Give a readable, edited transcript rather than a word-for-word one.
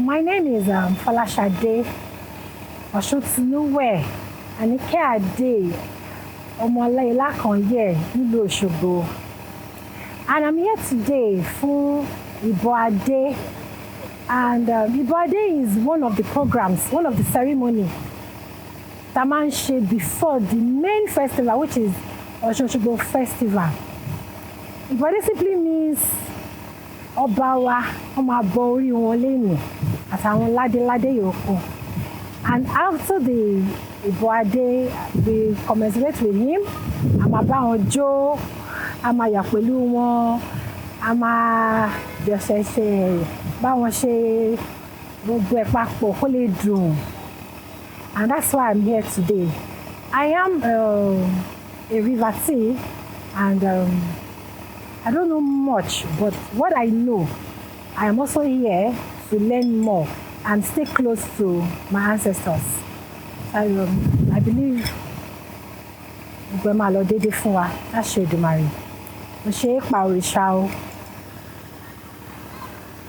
My name is Falashade Osuninuwe Anike Ade Omolayila Kanye nílùú Osogbo. And I'm here today for Ibori. And Ibori is one of the programs, one of the ceremony that man shade before the main festival, which is Osun Osogbo Festival. Ibori simply means Obawa, Omabori, Woleni, àtàwọn ládéládé yòókù. And after the Ibori, we commiserate with him. I'm about jó, I'm a yà pẹ̀lú wọn, I'm a jọ̀ṣẹ̀ṣẹ̀ bá wọn ṣe gbogbo ẹ̀ papọ̀ kó lè dùn. And that's why I'm here today. I am a rivertee, and I don't know much, but what I know, I am also here to learn more and stay close to my ancestors. I believe gbogbo ẹ̀ máa lọ déédéé fún wa láṣẹ Èdùmàrè. Mo ṣe é pa òrìṣà o.